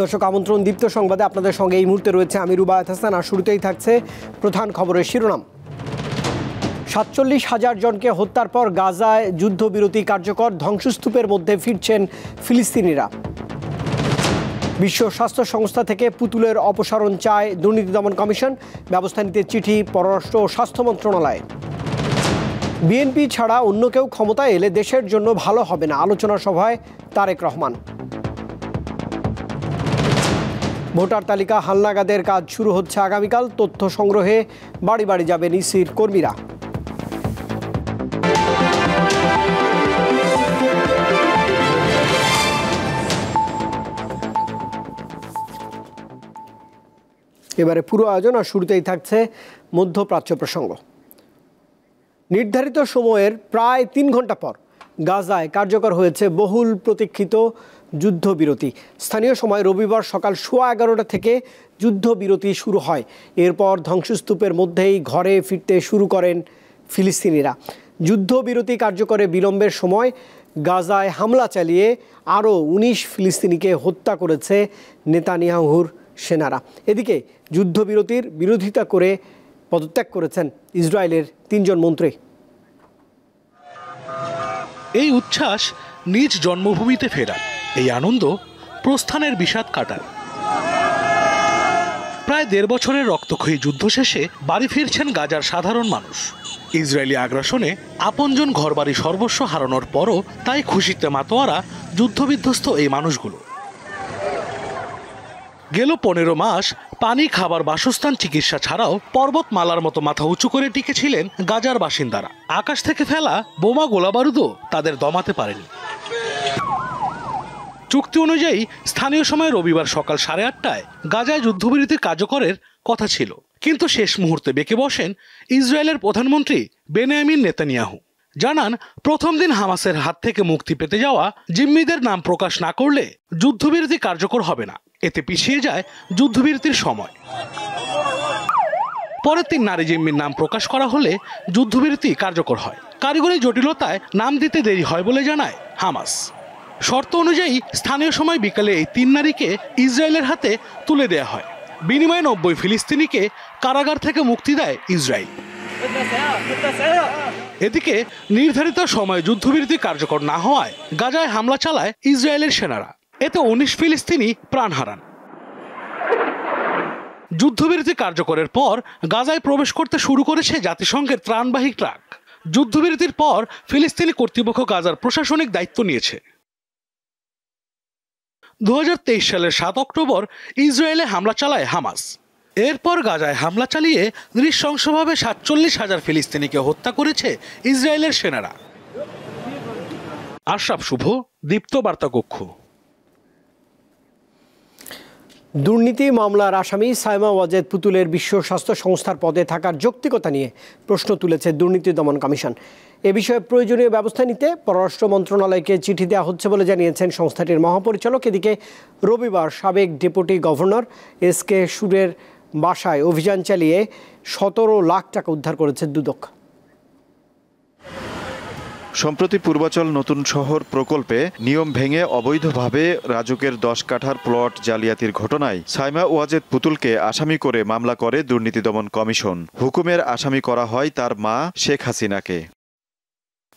দর্শক আমন্ত্রণ দীপ্ত সংবাদে আপনাদের সঙ্গে এই মুহূর্তে রয়েছে আমি রুবায়েত হাসান। আর শুরুতেই থাকছে প্রধান খবরের শিরোনাম। ৪৭,০০০ জনকে হত্যার পর গাজায় যুদ্ধবিরতি কার্যকর, ধ্বংসস্তূপের মধ্যে ফিরছেন ফিলিস্তিনিরা। বিশ্ব স্বাস্থ্য সংস্থা থেকে পুতুলের অপসারণ চায় দুর্নীতি দমন কমিশন, ব্যবস্থা নিতে চিঠি পররাষ্ট্র ও স্বাস্থ্য মন্ত্রণালয়। বিএনপি ছাড়া অন্য কেউ ক্ষমতায় এলে দেশের জন্য ভালো হবে না, আলোচনা সভায় তারেক রহমান। ভোটার তালিকা হালনাগাদের কাজ শুরু হচ্ছে আগামীকাল, তথ্য সংগ্রহে বাড়ি বাড়ি যাবেন ইসির কর্মীরা। এবারে পুরো আয়োজন, আর শুরুতেই থাকছে মধ্যপ্রাচ্য প্রসঙ্গ। নির্ধারিত সময়ের প্রায় ৩ ঘন্টা পর গাজায় কার্যকর হয়েছে বহুল প্রতীক্ষিত যুদ্ধবিরতি। স্থানীয় সময় রবিবার সকাল 11:15 থেকে যুদ্ধবিরতি শুরু হয়। এরপর ধ্বংসস্তূপের মধ্যেই ঘরে ফিরতে শুরু করেন ফিলিস্তিনিরা। যুদ্ধবিরতি কার্যকরে বিলম্বের সময় গাজায় হামলা চালিয়ে আরও 19 ফিলিস্তিনিকে হত্যা করেছে নেতানিয়াহুর সেনারা। এদিকে যুদ্ধবিরতির বিরোধিতা করে পদত্যাগ করেছেন ইসরায়েলের 3 জন মন্ত্রী। এই উচ্ছ্বাস নিজ জন্মভূমিতে ফেরা, এই আনন্দ প্রস্থানের বিষাদ কাটার। প্রায় 1.5 বছরের রক্তক্ষয়ী যুদ্ধ শেষে বাড়ি ফিরছেন গাজার সাধারণ মানুষ। ইসরায়েলি আগ্রাসনে আপনজন ঘরবাড়ি সর্বস্ব হারানোর পরও তাই খুশিতে মাতোয়ারা যুদ্ধবিধ্বস্ত এই মানুষগুলো। গেল 15 মাস পানি, খাবার, বাসস্থান, চিকিৎসা ছাড়াও পর্বতমালার মতো মাথা উঁচু করে টিকেছিলেন গাজার বাসিন্দারা। আকাশ থেকে ফেলা বোমা, গোলাবারুদও তাদের দমাতে পারেনি। চুক্তি অনুযায়ী স্থানীয় সময় রবিবার সকাল 8:30টায় গাজায় যুদ্ধবিরতি কার্যকরের কথা ছিল, কিন্তু শেষ মুহূর্তে বেঁকে বসেন ইসরায়েলের প্রধানমন্ত্রী বেনিয়ামিন নেতানিয়াহু। জানান, প্রথম দিন হামাসের হাত থেকে মুক্তি পেতে যাওয়া জিম্মিদের নাম প্রকাশ না করলে যুদ্ধবিরতি কার্যকর হবে না। এতে পিছিয়ে যায় যুদ্ধবিরতির সময়। পরের 3 নারী জিম্মির নাম প্রকাশ করা হলে যুদ্ধবিরতি কার্যকর হয়। কারিগরি জটিলতায় নাম দিতে দেরি হয় বলে জানায় হামাস। শর্ত অনুযায়ী স্থানীয় সময় বিকালে এই 3 নারীকে ইসরায়েলের হাতে তুলে দেয়া হয়। বিনিময়ে 90 ফিলিস্তিনিকে কারাগার থেকে মুক্তি দেয় ইসরায়েল। এদিকে নির্ধারিত সময়ে যুদ্ধবিরতি কার্যকর না হওয়ায় গাজায় হামলা চালায় ইসরায়েলের সেনারা। এতে 19 ফিলিস্তিনি প্রাণ হারান। যুদ্ধবিরতি কার্যকরের পর গাজায় প্রবেশ করতে শুরু করেছে জাতিসংঘের ত্রাণবাহী ট্রাক। যুদ্ধবিরতির পর ফিলিস্তিনি কর্তৃপক্ষ গাজার প্রশাসনিক দায়িত্ব নিয়েছে। 2023 সালের 7 অক্টোবর ইসরায়েলে হামলা চালায় হামাস। এরপর গাজায় হামলা চালিয়ে নৃশংসভাবে 47,000 ফিলিস্তিনিকে হত্যা করেছে ইসরায়েলের সেনারা। আশরাফ শুভ, দীপ্ত বার্তা কক্ষ। দুর্নীতি মামলার আসামি সাইমা ওয়াজেদ পুতুলের বিশ্ব স্বাস্থ্য সংস্থার পদে থাকার যৌক্তিকতা নিয়ে প্রশ্ন তুলেছে দুর্নীতি দমন কমিশন। এ বিষয়ে প্রয়োজনীয় ব্যবস্থা নিতে পররাষ্ট্র মন্ত্রণালয়কে চিঠি দেওয়া হচ্ছে বলে জানিয়েছেন সংস্থাটির মহাপরিচালক। এদিকে রবিবার সাবেক ডেপুটি গভর্নর SK সুরের বাসায় অভিযান চালিয়ে 17 লাখ টাকা উদ্ধার করেছে দুদক। সম্প্রতি পূর্বাচল নতুন শহর প্রকল্পে নিয়ম ভেঙে অবৈধভাবে রাজুকের 10 কাঠার প্লট জালিয়াতির ঘটনায় সাইমা ওয়াজেদ পুতুলকে আসামি করে মামলা করে দুর্নীতি দমন কমিশন। হুকুমের আসামি করা হয় তার মা শেখ হাসিনাকে।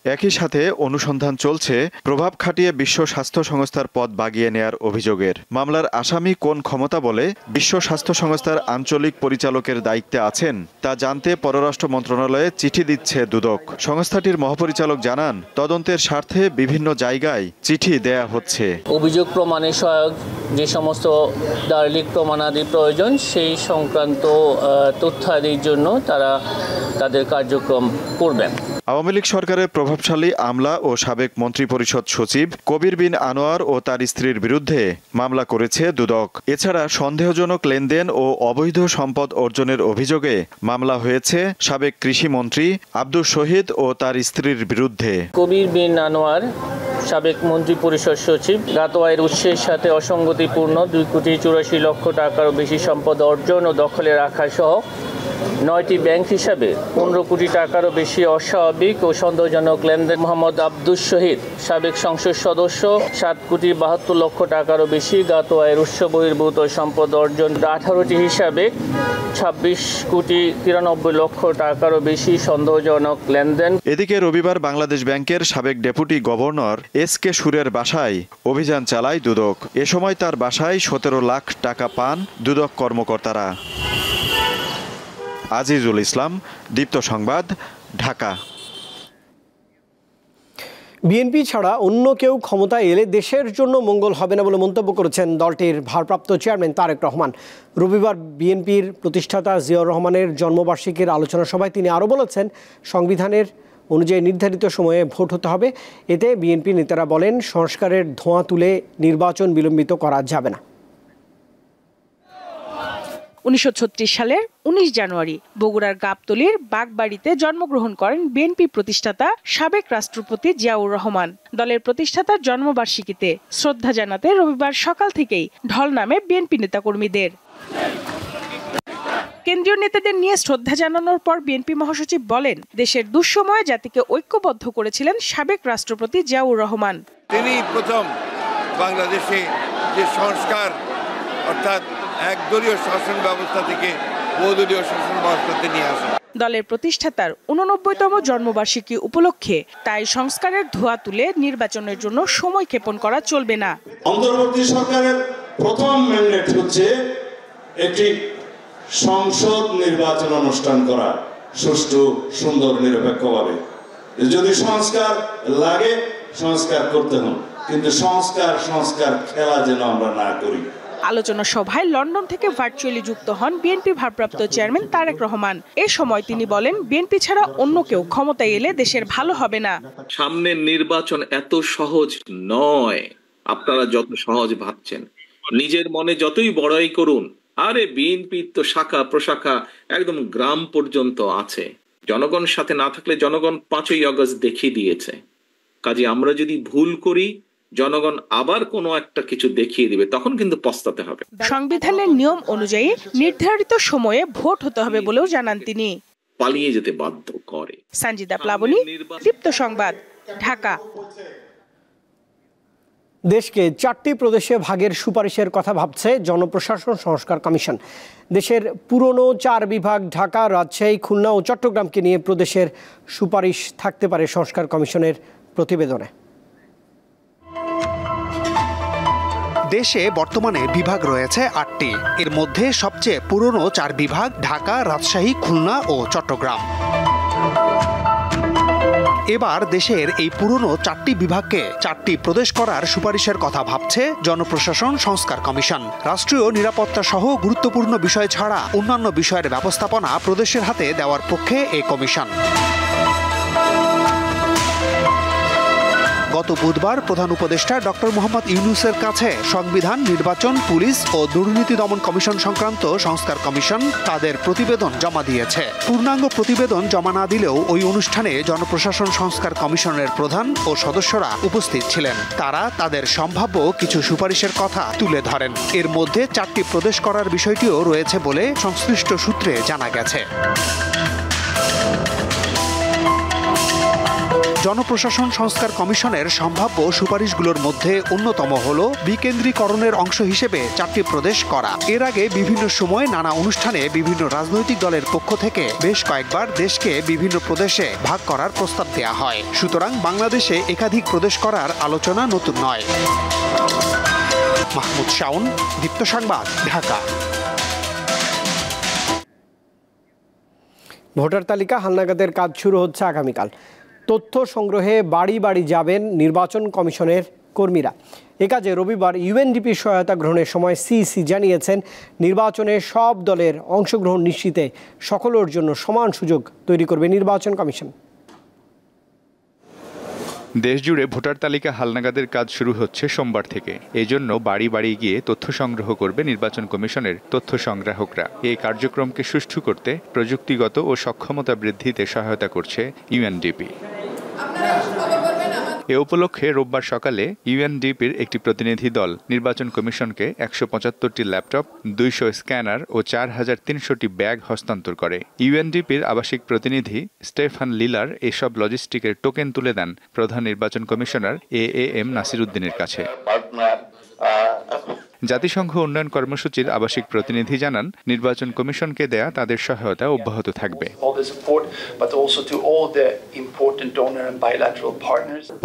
একই সাথে অনুসন্ধান চলছে প্রভাব খাটিয়ে বিশ্ব স্বাস্থ্য সংস্থার পদ বাগিয়ে নেয়ার অভিযোগের। মামলার আসামি কোন ক্ষমতা বলে বিশ্ব স্বাস্থ্য সংস্থার আঞ্চলিক পরিচালকের দায়িত্বে আছেন তা জানতে পররাষ্ট্র মন্ত্রণালয়ে চিঠি দিচ্ছে দুদক। সংস্থাটির মহাপরিচালক জানান, তদন্তের স্বার্থে বিভিন্ন জায়গায় চিঠি দেয়া হচ্ছে। অভিযোগ প্রমাণে সহায়ক যে সমস্ত দালিলিক প্রমাণাদি প্রয়োজন সেই সংক্রান্ত তথ্যাদির জন্য তারা তাদের কার্যক্রম করবেন। আওয়ামী লীগ সরকারের প্রভাবশালী আমলা ও সাবেক মন্ত্রিপরিষদ সচিব কবির বিন আনোয়ার ও তার স্ত্রীর বিরুদ্ধে মামলা করেছে দুদক। এছাড়া সন্দেহজনক লেনদেন ও অবৈধ সম্পদ অর্জনের অভিযোগে মামলা হয়েছে সাবেক কৃষিমন্ত্রী আব্দুল শহীদ ও তার স্ত্রীর বিরুদ্ধে। কবির বিন আনোয়ার সাবেক মন্ত্রিপরিষদ সচিব জ্ঞাত আয়ের উৎসের সাথে অসঙ্গতিপূর্ণ 2,84,00,000 টাকারও বেশি সম্পদ অর্জন ও দখলে রাখা সহ 9টি ব্যাংক হিসাবে 15 কোটি টাকারও বেশি অস্বাভাবিক ও সন্দেহজনক লেনদেন। মোহাম্মদ আব্দুস শহীদ, সাবেক সংসদ সদস্য, 7 কোটি 72 লক্ষ টাকারও বেশি জ্ঞাত আয়ের উৎস বহির্ভূত সম্পদ অর্জন। 18টি হিসাবে 26 কোটি 93 লক্ষ টাকারও বেশি সন্দেহজনক লেনদেন। এদিকে রবিবার বাংলাদেশ ব্যাংকের সাবেক ডেপুটি গভর্নর এস.কে সুরের বাসায় অভিযান চালায় দুদক। এ সময় তার বাসায় 17 লাখ টাকা পান দুদক কর্মকর্তারা। আজিজুল ইসলাম, দীপ্ত সংবাদ, ঢাকা। বিএনপি ছাড়া অন্য কেউ ক্ষমতায় এলে দেশের জন্য মঙ্গল হবে না বলে মন্তব্য করেছেন দলটির ভারপ্রাপ্ত চেয়ারম্যান তারেক রহমান। রবিবার বিএনপির প্রতিষ্ঠাতা জিয়াউর রহমানের জন্মবার্ষিকীর আলোচনা সভায় তিনি আরও বলেছেন, সংবিধানের অনুযায়ী নির্ধারিত সময়ে ভোট হতে হবে। এতে বিএনপি নেতারা বলেন, সংস্কারের ধোঁয়া তুলে নির্বাচন বিলম্বিত করা যাবে না। 1936 সালের 19 জানুয়ারি বগুড়ার গাবতলীর বাগবাড়িতে জন্মগ্রহণ করেন বিএনপি প্রতিষ্ঠাতা সাবেক রাষ্ট্রপতি জিয়াউর রহমান। দলের প্রতিষ্ঠাতার জন্মবার্ষিকীতে শ্রদ্ধা জানাতে রবিবার সকাল থেকেই ঢল নামে বিএনপি নেতাকর্মীদের। কেন্দ্রীয় নেতাদের নিয়ে শ্রদ্ধা জানানোর পর বিএনপি মহাসচিব বলেন, দেশের দুঃসময়ে জাতিকে ঐক্যবদ্ধ করেছিলেন সাবেক রাষ্ট্রপতি জিয়াউর রহমান। তিনি প্রথম বাংলাদেশে যে সংস্কার, অর্থাৎ একদলীয় শাসন ব্যবস্থা থেকে বহুদলীয় শাসন ব্যবস্থাতে নিয়ে আসেন। দলের প্রতিষ্ঠাতার 89তম জন্মবার্ষিকী উপলক্ষে তাই সংস্কারের ধোঁয়া তুলে নির্বাচনের জন্য সময় ক্ষেপণ করা চলবে না। অন্তর্বর্তী সরকারের প্রথম ম্যান্ডেট হচ্ছে একটি সংসদ নির্বাচন অনুষ্ঠান করা, সুষ্ঠু, সুন্দর, নিরপেক্ষভাবে। যদি সংস্কার লাগে সংস্কার করতে হবে, কিন্তু সংস্কার খেলা যেন আমরা না করি। আলোচনা সভায় লন্ডন থেকে ভার্চুয়ালি যুক্ত হন বিএনপি ভারপ্রাপ্ত চেয়ারম্যান তারেক রহমান। এ সময় তিনি বলেন, বিএনপি ছাড়া অন্য কেউ ক্ষমতায় এলে দেশের ভালো হবে না। সামনের নির্বাচন এত সহজ নয় আপনারা যত সহজ ভাবছেন। নিজের মনে যতই বড়াই করুন, আরে বিএনপির তো শাখা প্রশাখা একদম গ্রাম পর্যন্ত আছে। জনগণ সাথে না থাকলে জনগণ 5ই আগস্ট দেখিয়ে দিয়েছে। কাজে আমরা যদি ভুল করি, জনগণ আবার কোনো একটা কিছু দেখিয়ে দিবে, তখন কিন্তু পস্তাতে হবে। সংবিধানের নিয়ম অনুযায়ী নির্ধারিত সময়ে ভোট হতে হবে বলেও জানান তিনি। পালিয়ে যেতে বাধ্য করে। সঞ্জিদা প্লাবনী, দীপ্ত সংবাদ, ঢাকা। দেশকে 4টি প্রদেশে ভাগের সুপারিশের কথা ভাবছে জনপ্রশাসন সংস্কার কমিশন। দেশের পুরনো 4 বিভাগ ঢাকা, রাজশাহী, খুলনা ও চট্টগ্রামকে নিয়ে প্রদেশের সুপারিশ থাকতে পারে সংস্কার কমিশনের প্রতিবেদনে। দেশে বর্তমানে বিভাগ রয়েছে 8টি। এর মধ্যে সবচেয়ে পুরনো 4 বিভাগ ঢাকা, রাজশাহী, খুলনা ও চট্টগ্রাম। এবার দেশের এই পুরনো 4টি বিভাগকে 4টি প্রদেশ করার সুপারিশের কথা ভাবছে জনপ্রশাসন সংস্কার কমিশন। রাষ্ট্রীয় নিরাপত্তা সহ গুরুত্বপূর্ণ বিষয় ছাড়া অন্যান্য বিষয়ের ব্যবস্থাপনা প্রদেশের হাতে দেওয়ার পক্ষে এই কমিশন। গত বুধবার প্রধান উপদেষ্টা ডক্টর মোহাম্মদ ইউনূসের কাছে সংবিধান, নির্বাচন, পুলিশ ও দুর্নীতি দমন কমিশন সংক্রান্ত সংস্কার কমিশন তাদের প্রতিবেদন জমা দিয়েছে। পূর্ণাঙ্গ প্রতিবেদন জমা না দিলেও ওই অনুষ্ঠানে জনপ্রশাসন সংস্কার কমিশনের প্রধান ও সদস্যরা উপস্থিত ছিলেন। তারা তাদের সম্ভাব্য কিছু সুপারিশের কথা তুলে ধরেন। এর মধ্যে 4টি প্রদেশ করার বিষয়টিও রয়েছে বলে সংশ্লিষ্ট সূত্রে জানা গেছে। জনপ্রশাসন সংস্কার কমিশনের সম্ভাব্য সুপারিশগুলোর মধ্যে অন্যতম হল বিকেন্দ্রীকরণের অংশ হিসেবে 4টি প্রদেশ করা। এর আগে বিভিন্ন সময় নানা অনুষ্ঠানে বিভিন্ন রাজনৈতিক দলের পক্ষ থেকে বেশ কয়েকবার দেশকে বিভিন্ন প্রদেশে ভাগ করার প্রস্তাব দেওয়া হয়। সুতরাং বাংলাদেশে একাধিক প্রদেশ করার আলোচনা নতুন নয়। মাহমুদ শাওন, দীপ্ত সংবাদ, ঢাকা। ভোটার তালিকা হালনাগাদের কাজ শুরু হচ্ছে আগামীকাল। তথ্য সংগ্রহে বাড়ি বাড়ি যাবেন নির্বাচন কমিশনের কর্মীরা। এ কাজে রবিবার ইউএনডিপি সহায়তা গ্রহণের সময় সিইসি জানিয়েছেন, নির্বাচনে সব দলের অংশগ্রহণ নিশ্চিতে সকলের জন্য সমান সুযোগ তৈরি করবে নির্বাচন কমিশন। দেশজুড়ে ভোটার তালিকা হালনাগাদের কাজ শুরু হচ্ছে সোমবার থেকে। এজন্য বাড়ি বাড়ি গিয়ে তথ্য সংগ্রহ করবে নির্বাচন কমিশনের তথ্য সংগ্রাহকরা। এই কার্যক্রমকে সুষ্ঠু করতে প্রযুক্তিগত ও সক্ষমতা বৃদ্ধিতে সহায়তা করছে ইউএনডিপি। এ উপলক্ষে রোববার সকালে ইউএনডিপির একটি প্রতিনিধি দল নির্বাচন কমিশনকে ১৭৫টি ল্যাপটপ, ২০০ স্ক্যানার ও ৪,৩০০টি ব্যাগ হস্তান্তর করে। ইউএনডিপির আবাসিক প্রতিনিধি স্টেফান লিলার এসব লজিস্টিকের টোকেন তুলে দেন প্রধান নির্বাচন কমিশনার এএএম নাসির উদ্দিনের কাছে। জাতিসংঘ উন্নয়ন কর্মসূচির আবাসিক প্রতিনিধি জানান, নির্বাচন কমিশনকে দেয়া তাদের সহায়তা অব্যাহত থাকবে।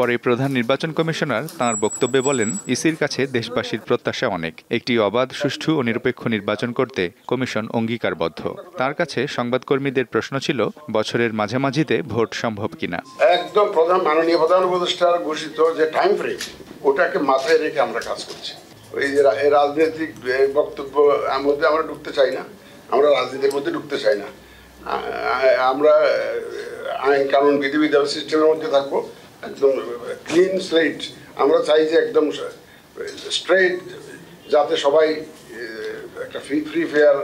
পরে প্রধান নির্বাচন কমিশনার তাঁর বক্তব্যে বলেন, ইসির কাছে দেশবাসীর প্রত্যাশা অনেক। একটি অবাধ, সুষ্ঠু ও নিরপেক্ষ নির্বাচন করতে কমিশন অঙ্গীকারবদ্ধ। তার কাছে সংবাদকর্মীদের প্রশ্ন ছিল, বছরের মাঝামাঝিতে ভোট সম্ভব কিনা। একদম মাননীয় প্রধান উপদেষ্টার ঘোষিত যে টাইম ফ্রেম, ওটাকে মাথায় রেখে আমরা কাজ করছি। ওই রাজনৈতিক বক্তব্য মধ্যে আমরা ঢুকতে চাই না, আমরা রাজনীতির মধ্যে ঢুকতে চাই না। আমরা আইন কানুন বিধিবিধান সিস্টেমের মধ্যে থাকবো, একদম ক্লিন স্লেট। আমরা চাই যে একদম স্ট্রেট, যাতে সবাই একটা ফ্রি ফেয়ার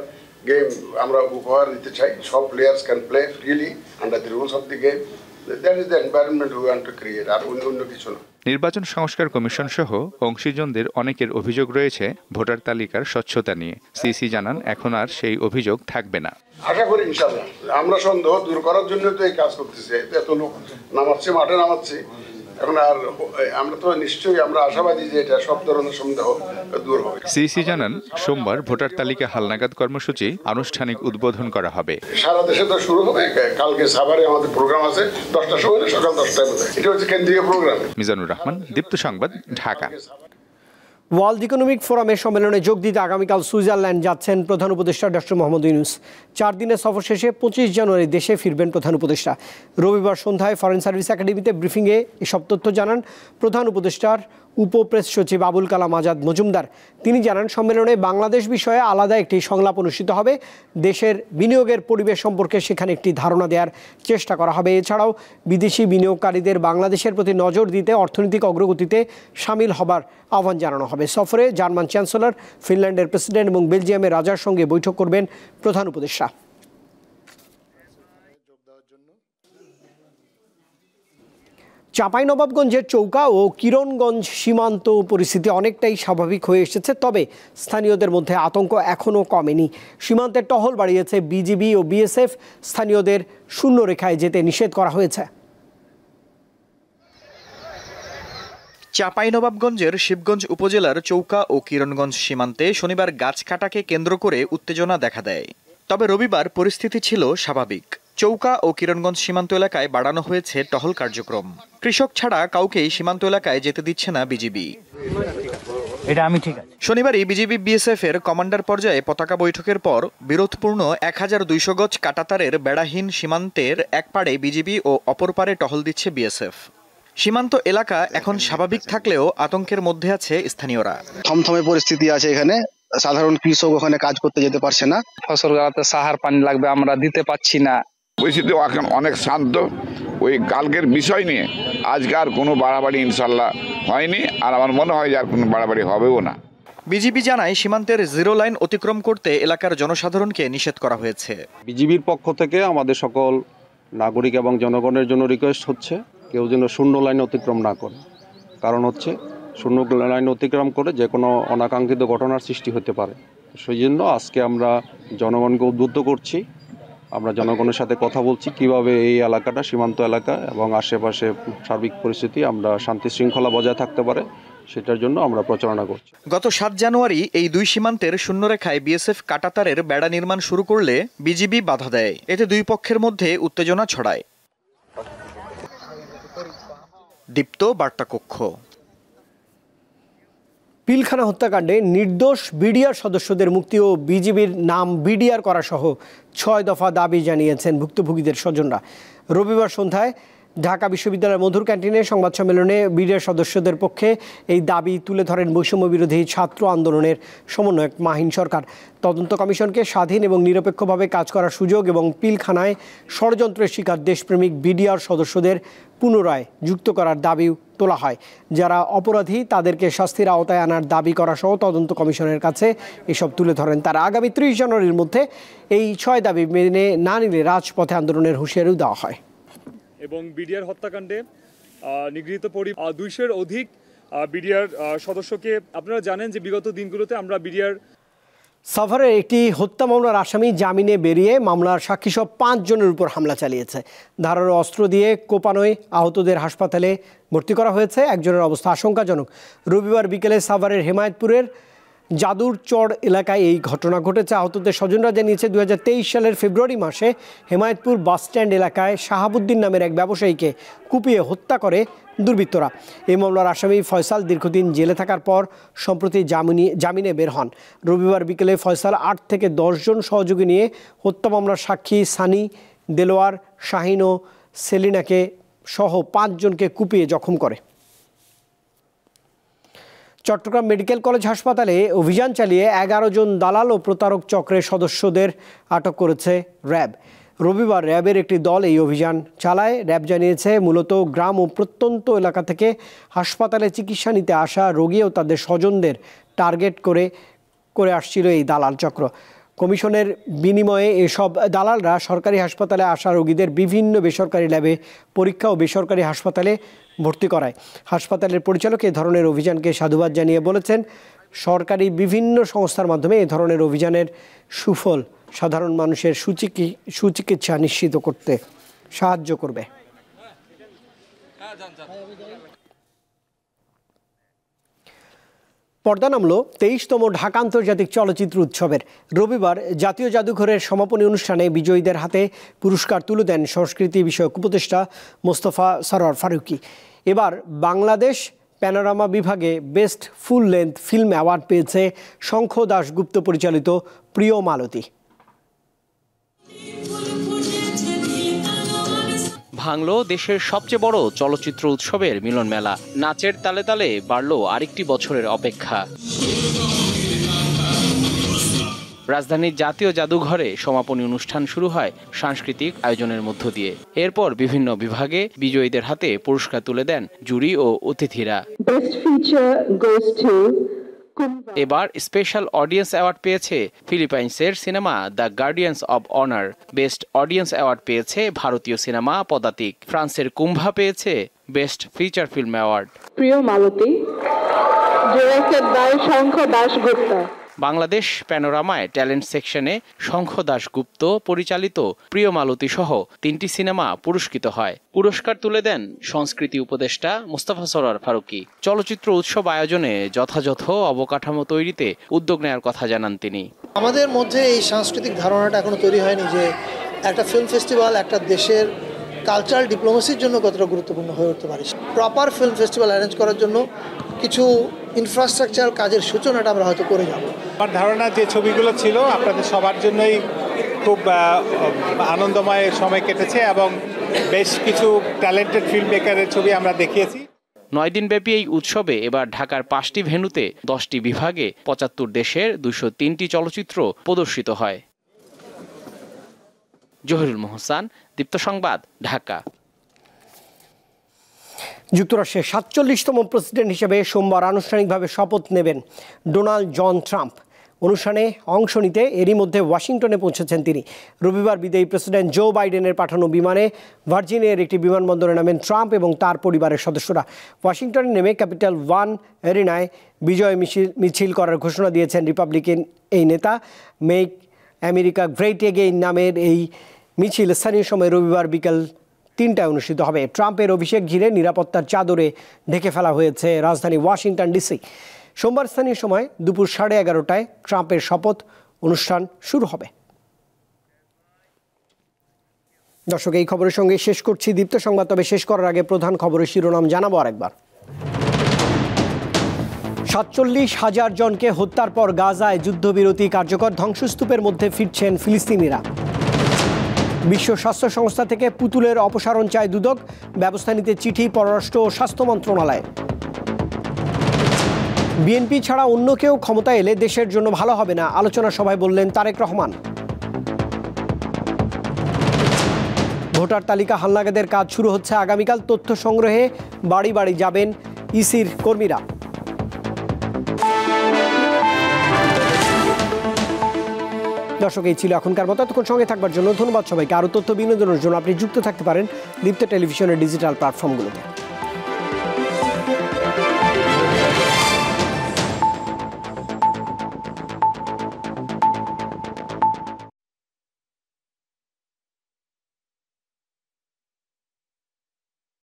গেম আমরা উপহার দিতে চাই। সব players can play freely under the rules of the game. That is the environment we want to create, আর অন্য কিছু না। নির্বাচন সংস্কার কমিশন সহ অংশীজনদের অনেকের অভিযোগ রয়েছে ভোটার তালিকার স্বচ্ছতা নিয়ে। সিসি জানান, এখন আর সেই অভিযোগ থাকবে না। আশা করি ইনশাআল্লাহ। আমরা সন্দেহ দূর করার জন্য তো এই কাজ করতেছি, এত লোক নামাচ্ছে, মাঠে নামাচ্ছে। এখন আর আমরা তো নিশ্চয়ই আমরা আশাবাদী যে এটা সব ধরনের সন্দেহ দূর হবে। সিসি জানান, সোমবার ভোটার তালিকা হালনাগাদ কর্মসূচি আনুষ্ঠানিক উদ্বোধন করা হবে। সারা দেশে তো শুরু হবে। কালকে সাভারে আমাদের প্রোগ্রাম আছে 10টার সময়, সকাল 10টায়। এটা হচ্ছে কেন্দ্রীয় প্রোগ্রাম। মিজানুর রহমান, দীপ্ত সংবাদ, ঢাকা। ওয়ার্ল্ড ইকোনমিক ফোরামের সম্মেলনে যোগ দিতে আগামীকাল সুইজারল্যান্ড যাচ্ছেন প্রধান উপদেষ্টা ডক্টর মোহাম্মদ ইউনূস। 4 দিনের সফর শেষে 25 জানুয়ারি দেশে ফিরবেন প্রধান উপদেষ্টা। রবিবার সন্ধ্যায় ফরেন সার্ভিস একাডেমিতে ব্রিফিংয়ে এসব তথ্য জানান প্রধান উপদেষ্টার উপপ্রেস সচিব আবুল কালাম আজাদ মজুমদার। তিনি জানান, সম্মেলনে বাংলাদেশ বিষয়ে আলাদা একটি সংলাপ অনুষ্ঠিত হবে। দেশের বিনিয়োগের পরিবেশ সম্পর্কে সেখানে একটি ধারণা দেওয়ার চেষ্টা করা হবে। এছাড়াও বিদেশি বিনিয়োগকারীদের বাংলাদেশের প্রতি নজর দিতে অর্থনৈতিক অগ্রগতিতে সামিল হবার আহ্বান জানানো হবে। সফরে জার্মান চ্যান্সেলর, ফিনল্যান্ডের প্রেসিডেন্ট এবং বেলজিয়ামের রাজার সঙ্গে বৈঠক করবেন প্রধান উপদেষ্টা। চাঁপাইনবাবগঞ্জের চৌকা ও কিরণগঞ্জ সীমান্ত পরিস্থিতি অনেকটাই স্বাভাবিক হয়ে এসেছে, তবে স্থানীয়দের মধ্যে আতঙ্ক এখনও কমেনি। সীমান্তের টহল বাড়িয়েছে বিজিবি ও বিএসএফ। স্থানীয়দের শূন্য রেখায় যেতে নিষেধ করা হয়েছে। চাঁপাইনবাবগঞ্জের শিবগঞ্জ উপজেলার চৌকা ও কিরণগঞ্জ সীমান্তে শনিবার গাছ কাটাকে কেন্দ্র করে উত্তেজনা দেখা দেয়। তবে রবিবার পরিস্থিতি ছিল স্বাভাবিক। চৌকা ও কিরণগঞ্জ সীমান্ত এলাকায় বাড়ানো হয়েছে টহল কার্যক্রম। কৃষক ছাড়া কাউকেই সীমান্ত এলাকায় যেতে দিচ্ছে না বিজিবি। শনিবারই বিজিবি বিএসএফ এর কমান্ডার পর্যায়ে পতাকা বৈঠকের পর বিরোধপূর্ণ 1200 গজ কাঁটাতারের বেড়াহীন সীমান্তের এক পাড়ে বিজিবি ও অপর পাড়ে টহল দিচ্ছে বিএসএফ। সীমান্ত এলাকা এখন স্বাভাবিক থাকলেও আতঙ্কের মধ্যে আছে স্থানীয়রা। থমথমে পরিস্থিতি আছে এখানে। সাধারণ কৃষক ওখানে কাজ করতে যেতে পারছে না। ফসল গাড়াতে সাহার পানি লাগবে, আমরা দিতে পাচ্ছি না। পরিস্থিতি এখন অনেক শান্ত। ওই কালকের বিষয় নিয়ে আজকে আর কোনো বাড়াবাড়ি ইনশাল্লাহ হয়নি, আর আমার মনে হয় যে আর কোনো বাড়াবাড়ি হবেও না। বিজিবি জানায়, সীমান্তের জিরো লাইন অতিক্রম করতে এলাকার জনসাধারণকে নিষেধ করা হয়েছে। বিজিবির পক্ষ থেকে আমাদের সকল নাগরিক এবং জনগণের জন্য রিকোয়েস্ট হচ্ছে, কেউ যেন শূন্য লাইন অতিক্রম না করে। কারণ হচ্ছে শূন্য লাইন অতিক্রম করে যে কোনো অনাকাঙ্ক্ষিত ঘটনার সৃষ্টি হতে পারে। সেই জন্য আজকে আমরা জনগণকে উদ্বুদ্ধ করছি। আমরা জনগণের সাথে কথা বলছি কিভাবে এই এলাকাটা, সীমান্ত এলাকা এবং আশেপাশে সার্বিক পরিস্থিতি আমরা শান্তি শৃঙ্খলা বজায় থাকতে পারে, সেটার জন্য আমরা প্রচারণা করছি। গত 7 জানুয়ারি এই দুই সীমান্তের শূন্যরেখায় বিএসএফ কাঁটাতারের বেড়া নির্মাণ শুরু করলে বিজিবি বাধা দেয়। এতে দুই পক্ষের মধ্যে উত্তেজনা ছড়ায়। দীপ্ত বার্তা কক্ষ। পিলখানা হত্যাকাণ্ডে নির্দোষ বিডিআর সদস্যদের মুক্তি ও বিজিবির নাম বিডিআর করা সহ 6 দফা দাবি জানিয়েছেন ভুক্তভোগীদের স্বজনরা। রবিবার সন্ধ্যায় ঢাকা বিশ্ববিদ্যালয়ের মধুর ক্যান্টিনে সংবাদ সম্মেলনে বিডিআর সদস্যদের পক্ষে এই দাবি তুলে ধরেন বৈষম্য বিরোধী ছাত্র আন্দোলনের সমন্বয়ক মাহিন সরকার। তদন্ত কমিশনকে স্বাধীন এবং নিরপেক্ষভাবে কাজ করার সুযোগ এবং পিলখানায় ষড়যন্ত্রের শিকার দেশপ্রেমিক বিডিআর সদস্যদের পুনরায় যুক্ত করার দাবি তোলা হয়। যারা অপরাধী তাদেরকে শাস্তির আওতায় আনার দাবি করা সহ তদন্ত কমিশনের কাছে এসব তুলে ধরেন তারা। আগামী 30 জানুয়ারির মধ্যে এই 6 দাবি মেনে না নিলে রাজপথে আন্দোলনের হুঁশিয়ারিও দেওয়া হয়। এবং বিডিআর হত্যাকাণ্ডে নিগৃহীত 200-এর অধিক বিডিআর সদস্যকে। আপনারা জানেন যে বিগত দিনগুলোতে আমরা বিডিআর সাভারের একটি হত্যা মামলার আসামি জামিনে বেরিয়ে মামলার সাক্ষীসহ 5 জনের উপর হামলা চালিয়েছে। ধারালো অস্ত্র দিয়ে কোপানোয় আহতদের হাসপাতালে ভর্তি করা হয়েছে। একজনের অবস্থা আশঙ্কাজনক। রবিবার বিকেলে সাভারের হেমায়েতপুরের জাদুর চর এলাকায় এই ঘটনা ঘটেছে। আহতদের স্বজনরা জানিয়েছে 2023 সালের ফেব্রুয়ারি মাসে হেমায়েতপুর বাসস্ট্যান্ড এলাকায় শাহাবুদ্দিন নামের এক ব্যবসায়ীকে কুপিয়ে হত্যা করে দুর্বৃত্তরা। এই মামলার আসামি ফয়সাল দীর্ঘদিন জেলে থাকার পর সম্প্রতি জামিনে বের হন। রবিবার বিকেলে ফয়সাল 8 থেকে 10 জন সহযোগী নিয়ে হত্যা মামলার সাক্ষী সানি, দেলোয়ার, শাহিন ও সেলিনাকে সহ 5 জনকে কুপিয়ে জখম করে। চট্টগ্রাম মেডিকেল কলেজ হাসপাতালে অভিযান চালিয়ে 11 জন দালাল ও প্রতারক চক্রের সদস্যদের আটক করেছে র্যাব। রবিবার র্যাবের একটি দল এই অভিযান চালায়। র্যাব জানিয়েছে মূলত গ্রাম ও প্রত্যন্ত এলাকা থেকে হাসপাতালে চিকিৎসা নিতে আসা রোগী ও তাদের স্বজনদের টার্গেট করে আসছিল এই দালাল চক্র। কমিশনের বিনিময়ে এসব দালালরা সরকারি হাসপাতালে আসা রোগীদের বিভিন্ন বেসরকারি ল্যাবে পরীক্ষা ও বেসরকারি হাসপাতালে ভর্তি করায়। হাসপাতালের পরিচালক এ ধরনের অভিযানকে সাধুবাদ জানিয়ে বলেছেন, সরকারি বিভিন্ন সংস্থার মাধ্যমে এ ধরনের অভিযানের সুফল সাধারণ মানুষের সুচিকিৎসা নিশ্চিত করতে সাহায্য করবে। পর্দা নামল 23তম ঢাকা আন্তর্জাতিক চলচ্চিত্র উৎসবের। রবিবার জাতীয় জাদুঘরের সমাপনী অনুষ্ঠানে বিজয়ীদের হাতে পুরস্কার তুলে দেন সংস্কৃতি বিষয়ক উপদেষ্টা মোস্তফা সরোয়ার ফারুকী। এবার বাংলাদেশ প্যানোরামা বিভাগে best full length film award পেয়েছে শঙ্খ দাশগুপ্ত পরিচালিত প্রিয় মালতী। ভাঙলো দেশের সবচেয়ে বড় চলচ্চিত্র উৎসবের মিলন মেলা। নাচের তালে তালে বাড়লো আরেকটি বছরের অপেক্ষা। রাজধানীর জাতীয় জাদুঘরে সমাপনী অনুষ্ঠান শুরু হয় সাংস্কৃতিক আয়োজনের মধ্য দিয়ে। এরপর বিভিন্ন বিভাগে বিজয়ীদের হাতে পুরস্কার তুলে দেন জুরি ও অতিথিরা। এবার স্পেশাল অডিয়েন্স অ্যাওয়ার্ড পেয়েছে ফিলিপাইন্সের cinema the guardians of honour. Best audience award পেয়েছে ভারতীয় সিনেমা পদাতিক। ফ্রান্সের কুম্ভা পেয়েছে best feature film award. Priyo Maloti, directed by Shankha Dasgupta. Bangladesh প্যানোরামায় ট্যালেন্ট সেকশনে শঙ্খ দাশগুপ্ত পরিচালিত প্রিয় মালতী সহ 3টি সিনেমা পুরস্কৃত হয়। পুরস্কার তুলে দেন সংস্কৃতি উপদেষ্টা মোস্তফা সরোয়ার ফারুকী। চলচ্চিত্র উৎসব আয়োজনে যথাযথ অবকাঠামো তৈরিতে উদ্যোগ নেওয়ার কথা জানান তিনি। আমাদের মধ্যে এই সাংস্কৃতিক ধারণাটা এখনো তৈরি হয়নি যে একটা ফিল্ম ফেস্টিভ্যাল একটা দেশের কালচারাল ডিপ্লোমেসির জন্য কতটা গুরুত্বপূর্ণ হয়ে উঠতে পারে। প্রপার ফিল্ম ফেস্টিভ্যাল অ্যারেঞ্জ করার জন্য কিছু ইনফ্রাস্ট্রাকচার কাজের সূচনাটা আমরা হয়তো করে যাব। আমার ধারণা যে ছবিগুলো ছিল আপনাদের সবার জন্যই খুব আনন্দময় সময় কেটেছে এবং বেশ কিছু ট্যালেন্টেড ফিল্ম মেকারের ছবি আমরা দেখিয়েছি। 9 দিনব্যাপী এই উৎসবে এবার ঢাকার 5টি ভেন্যুতে 10টি বিভাগে 75 দেশের 203টি চলচ্চিত্র প্রদর্শিত হয়। জহিরুল মোহসান, দীপ্ত সংবাদ, ঢাকা। যুক্তরাষ্ট্রের 47তম প্রেসিডেন্ট হিসেবে সোমবার আনুষ্ঠানিকভাবে শপথ নেবেন ডোনাল্ড জন ট্রাম্প। অনুষ্ঠানে অংশ নিতে এরই মধ্যে ওয়াশিংটনে পৌঁছেছেন তিনি। রবিবার বিদায়ী প্রেসিডেন্ট জো বাইডেনের পাঠানো বিমানে ভার্জিনিয়ার একটি বিমানবন্দরে নামেন ট্রাম্প এবং তার পরিবারের সদস্যরা। ওয়াশিংটনে নেমে ক্যাপিটাল ওয়ান এরিনায় বিজয় মিছিল করার ঘোষণা দিয়েছেন রিপাবলিকান এই নেতা। মেক আমেরিকা গ্রেট এগেইন নামের এই মিছিল স্থানীয় সময় রবিবার বিকেল 3টায় অনুষ্ঠিত হবে। ট্রাম্পের অভিষেক ঘিরে নিরাপত্তার চাদরে ঢেকে ফেলা হয়েছে রাজধানী ওয়াশিংটন ডিসি। সোমবার স্থানীয় সময় দুপুর 11:30টায় ট্রাম্পের শপথ অনুষ্ঠান শুরু হবে। দর্শক, এই খবরের সঙ্গে শেষ করছি দীপ্ত সংবাদ। তবে শেষ করার আগে প্রধান খবরের শিরোনাম জানাবো আরেকবার। 47,000 জনকে হত্যার পর গাজায় যুদ্ধবিরতি কার্যকর, ধ্বংসস্তূপের মধ্যে ফিরছেন ফিলিস্তিনিরা। বিশ্ব স্বাস্থ্য সংস্থা থেকে পুতুলের অপসারণ চায় দুদক, ব্যবস্থা নিতে চিঠি পররাষ্ট্র ও স্বাস্থ্য মন্ত্রণালয়। বিএনপি ছাড়া অন্য কেউ ক্ষমতায় এলে দেশের জন্য ভালো হবে না, আলোচনা সভায় বললেন তারেক রহমান। ভোটার তালিকা হালনাগাদের কাজ শুরু হচ্ছে আগামীকাল, তথ্য সংগ্রহে বাড়ি বাড়ি যাবেন ইসির কর্মীরা। দর্শক, এই ছিল এখনকার মতো। এতক্ষণ সঙ্গে থাকবার জন্য ধন্যবাদ সবাইকে। আরও তথ্য বিনোদনের জন্য আপনি যুক্ত থাকতে পারেন দীপ্ত টেলিভিশনের ডিজিটাল প্ল্যাটফর্মগুলোতে।